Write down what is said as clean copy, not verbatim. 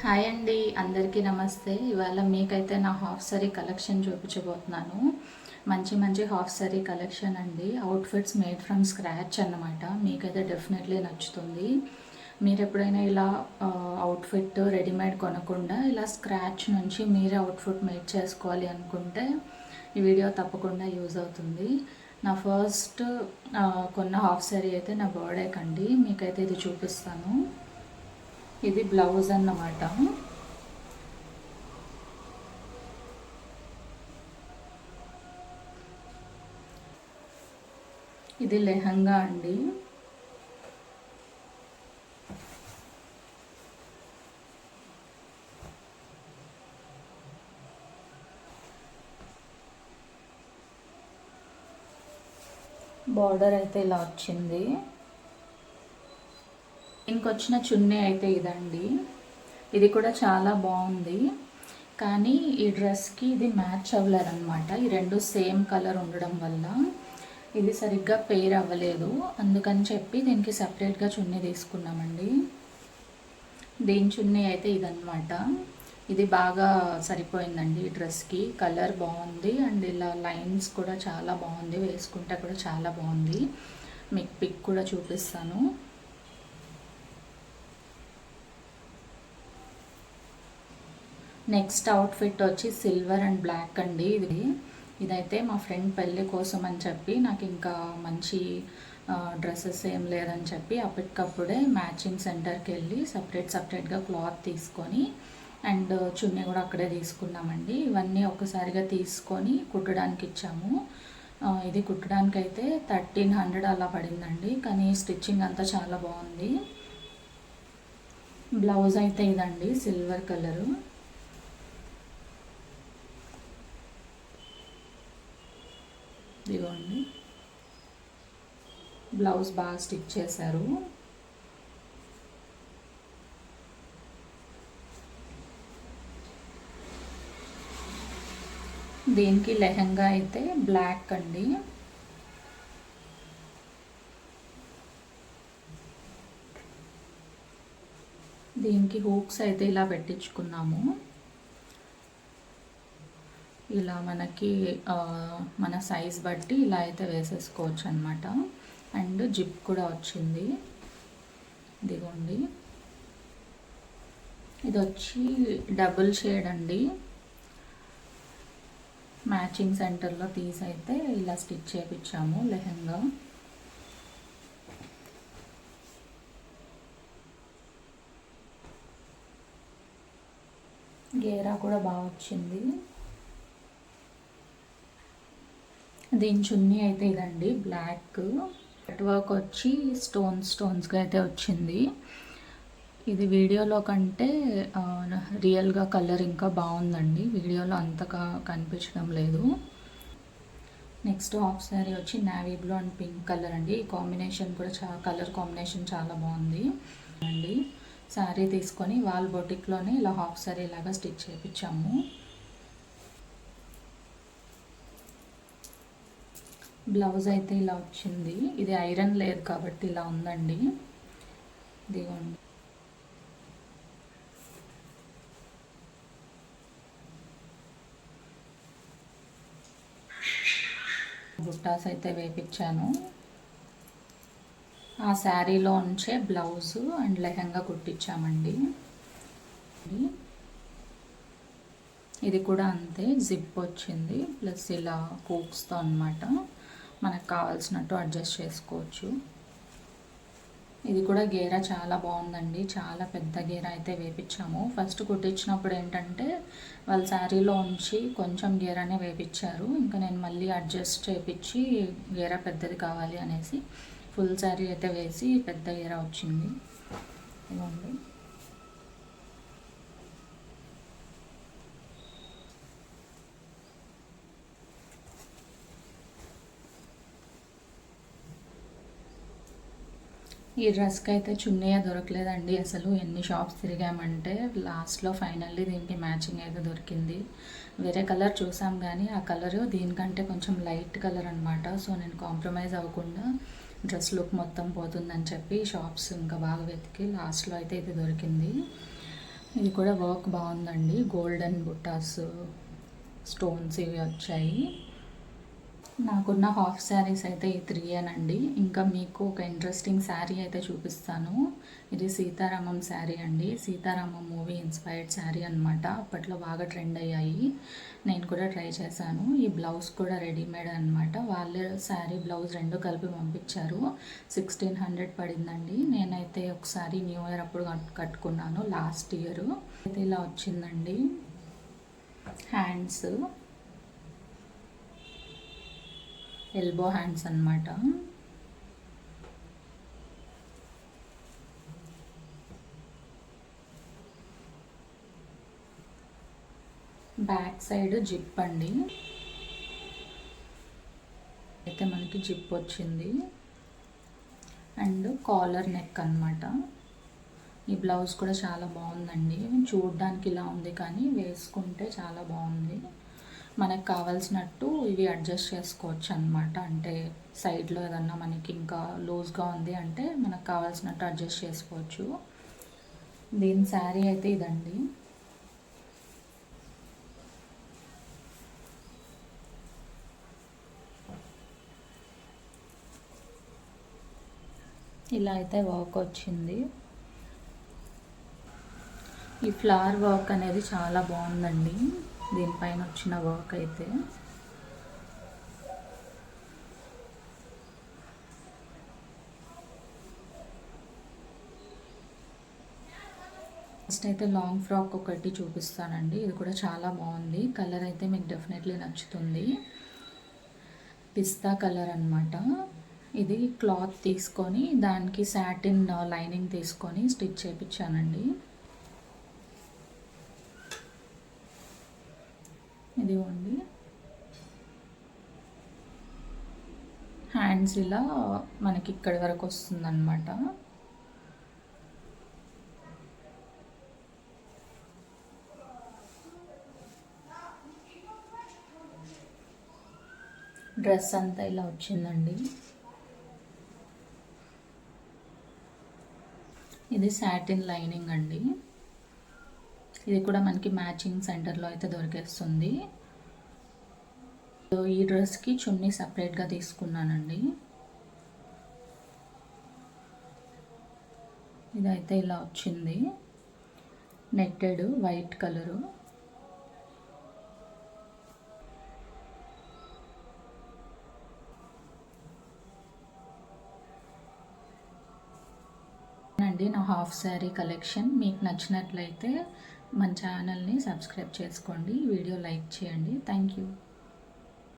Hi అండి, అందరికీ నమస్తే. ఇవాళ మీకైతే నా హాఫ్ సారీ కలెక్షన్ చూపించబోతున్నాను. మంచి మంచి హాఫ్ సారీ కలెక్షన్ అండి. అవుట్ఫిట్స్ మేడ్ ఫ్రమ్ స్క్రాచ్ అన్నమాట. మీకైతే డెఫినెట్లీ నచ్చుతుంది. మీరు ఎప్పుడైనా ఇలా అవుట్ఫిట్ రెడీమేడ్ కొనకుండా ఇలా స్క్రాచ్ నుంచి మీరే అవుట్ఫిట్ మేడ్ చేసుకోవాలి అనుకుంటే ఈ వీడియో తప్పకుండా యూజ్ అవుతుంది. నా ఫస్ట్ కొన్న హాఫ్ సారీ అయితే నా బర్త్డేకి అండి. మీకైతే ఇది చూపిస్తాను. ఇది బ్లౌజ్ అన్నమాట. ఇది లెహంగా అండి. బార్డర్ అయితే ఇలా వచ్చింది. ఇంకొచ్చిన చున్నీ అయితే ఇదండి. ఇది కూడా చాలా బాగుంది, కానీ ఈ డ్రెస్కి ఇది మ్యాచ్ అవ్వలేదన్నమాట. ఈ రెండు సేమ్ కలర్ ఉండడం వల్ల ఇది సరిగ్గా పేర్ అవ్వలేదు. అందుకని చెప్పి దీనికి సపరేట్గా చున్నీ తీసుకున్నామండి. దీని చున్నీ అయితే ఇదన్నమాట. ఇది బాగా సరిపోయిందండి ఈ డ్రెస్కి. కలర్ బాగుంది అండ్ ఇలా లైన్స్ కూడా చాలా బాగుంది, వేసుకుంటే కూడా చాలా బాగుంది. మీకు పిక్ కూడా చూపిస్తాను. నెక్స్ట్ అవుట్ఫిట్ వచ్చి సిల్వర్ అండ్ బ్లాక్ అండి. ఇదైతే మా ఫ్రెండ్ పెళ్ళి కోసం అని చెప్పి నాకు ఇంకా మంచి డ్రెస్సెస్ ఏం లేదని చెప్పి అప్పటికప్పుడే మ్యాచింగ్ సెంటర్కి వెళ్ళి సపరేట్గా క్లాత్ తీసుకొని అండ్ చున్నీ కూడా అక్కడే తీసుకున్నామండి. ఇవన్నీ ఒకసారిగా తీసుకొని కుట్టడానికి ఇచ్చాము. ఇది కుట్టడానికి అయితే 1300 అలా పడిందండి, కానీ స్టిచ్చింగ్ అంతా చాలా బాగుంది. బ్లౌజ్ అయితే ఇదండి, సిల్వర్ కలరు. ఇదిగోండి, బ్లౌజ్ బాగా స్టిచ్ చేశారు. దీనికి లెహంగా అయితే బ్లాక్ అండి. దీనికి హూక్స్ అయితే ఇలా పెట్టించుకున్నాము. ఇలా మనకి మన సైజ్ బట్టి ఇలా అయితే వేసేసుకోవచ్చు అనమాట. అండ్ జిప్ కూడా వచ్చింది. ఇదిగోండి, ఇది వచ్చి డబుల్ షేడ్ అండి. మ్యాచింగ్ సెంటర్లో తీసైతే ఇలా స్టిచ్ చేయించాము లెహంగా. గేరా కూడా బాగా వచ్చింది. దీని చున్నీ అయితే ఇదండి, బ్లాక్. కట్ వర్క్ వచ్చి స్టోన్స్గా అయితే వచ్చింది. ఇది వీడియోలో కంటే రియల్గా కలర్ ఇంకా బాగుందండి. వీడియోలో అంతగా కనిపించడం లేదు. నెక్స్ట్ హాఫ్ శారీ వచ్చి navy blue and pink colour అండి. ఈ కాంబినేషన్ కూడా కలర్ కాంబినేషన్ చాలా బాగుంది అండి. శారీ తీసుకొని వాల్ బొటిక్లోనే ఇలా హాఫ్ శారీ లాగా స్టిచ్ చేయించాము. బ్లౌజ్ అయితే ఇలా వచ్చింది. ఇది ఐరన్ లేదు కాబట్టి ఇలా ఉందండి. ఇదిగోండి, బుట్టాస్ అయితే వేపించాను. ఆ శారీలో ఉంచే బ్లౌజు అండ్ లెహంగా కుట్టించామండి. ఇది కూడా అంతే, జిప్ వచ్చింది ప్లస్ ఇలా హూక్స్తో అన్నమాట. మనకు కావాల్సినట్టు అడ్జస్ట్ చేసుకోవచ్చు. ఇది కూడా గేరా చాలా బాగుందండి. చాలా పెద్ద గేరా అయితే వేపించాము. ఫస్ట్ కుట్టించినప్పుడు ఏంటంటే వాళ్ళ శారీలో ఉంచి కొంచెం గేరానే వేపించారు. ఇంకా నేను మళ్ళీ అడ్జస్ట్ చేయించి గేరా పెద్దది కావాలి అనేసి ఫుల్ శారీ అయితే వేసి పెద్ద గేరా వచ్చింది. ఇవ్వండి, ఈ డ్రెస్కి అయితే చున్నీయే దొరకలేదండి. అసలు ఎన్ని షాప్స్ తిరిగామంటే లాస్ట్లో ఫైనల్లీ దీనికి మ్యాచింగ్ అయితే దొరికింది. వేరే కలర్ చూసాం కానీ ఆ కలరు దీనికంటే కొంచెం లైట్ కలర్ అనమాట. సో నేను కాంప్రమైజ్ అవ్వకుండా డ్రెస్ లుక్ మొత్తం పోతుందని చెప్పి షాప్స్ ఇంకా బాగా వెతికి లాస్ట్లో అయితే ఇది దొరికింది. ఇది కూడా వర్క్ బాగుందండి, గోల్డెన్ బుట్టాస్ స్టోన్స్ ఇవి వచ్చాయి. నాకున్న హాఫ్ శారీస్ అయితే ఈ 3 ఇంకా మీకు ఒక ఇంట్రెస్టింగ్ శారీ అయితే చూపిస్తాను. ఇది సీతారామం శారీ అండి. సీతారామం మూవీ ఇన్స్పైర్డ్ శారీ అనమాట. అప్పట్లో బాగా ట్రెండ్ అయ్యాయి, నేను కూడా ట్రై చేశాను. ఈ బ్లౌజ్ కూడా రెడీమేడ్ అనమాట. వాళ్ళే శారీ బ్లౌజ్ రెండు కలిపి పంపించారు. 1600 పడిందండి. నేనైతే ఒకసారి న్యూ ఇయర్ అప్పుడు కట్టుకున్నాను లాస్ట్ ఇయర్. అయితే ఇలా వచ్చిందండి. హ్యాండ్స్ ఎల్బో హ్యాండ్స్ అన్నమాట. బ్యాక్ సైడ్ జిప్ అండి. అయితే మనకి జిప్ వచ్చింది అండ్ కాలర్ నెక్ అన్నమాట. ఈ బ్లౌజ్ కూడా చాలా బాగుందండి. చూడడానికి ఇలా ఉంది కానీ వేసుకుంటే చాలా బాగుంది. మనకు కావాల్సినట్టు ఇవి అడ్జస్ట్ చేసుకోవచ్చు అనమాట. అంటే సైడ్లో ఏదన్నా మనకి ఇంకా లూజ్గా ఉంది అంటే మనకు కావాల్సినట్టు అడ్జస్ట్ చేసుకోవచ్చు. దీని శారీ అయితే ఇదండి. ఇలా అయితే వర్క్ వచ్చింది. ఈ ఫ్లవర్ వర్క్ అనేది చాలా బాగుందండి. దీనిపైన వచ్చిన వర్క్ అయితే ఫస్ట్ అయితే లాంగ్ ఫ్రాక్ ఒకటి చూపిస్తానండి. ఇది కూడా చాలా బాగుంది. కలర్ అయితే మీకు డెఫినెట్లీ నచ్చుతుంది. పిస్తా కలర్ అన్నమాట. ఇది క్లాత్ తీసుకొని దానికి సాటిన్ లైనింగ్ తీసుకొని స్టిచ్ చేయించానండి. ఇదిగోండి, హ్యాండ్స్ ఇలా మనకి ఇక్కడి వరకు వస్తుందన్నమాట. డ్రెస్ అంతా ఇలా వచ్చిందండి. ఇది సాటిన్ లైనింగ్ అండి. ఇది కూడా మనకి మ్యాచింగ్ సెంటర్లో అయితే దొరికేస్తుంది. ఈ డ్రెస్కి చున్నీ సపరేట్గా తీసుకున్నానండి. ఇదైతే ఇలా వచ్చింది, నెట్టెడ్ వైట్ కలరు. అండి నా హాఫ్ శారీ కలెక్షన్. మీకు నచ్చినట్లయితే మన ఛానల్ని సబ్స్క్రైబ్ చేసుకోండి, వీడియో లైక్ చేయండి. Thank you.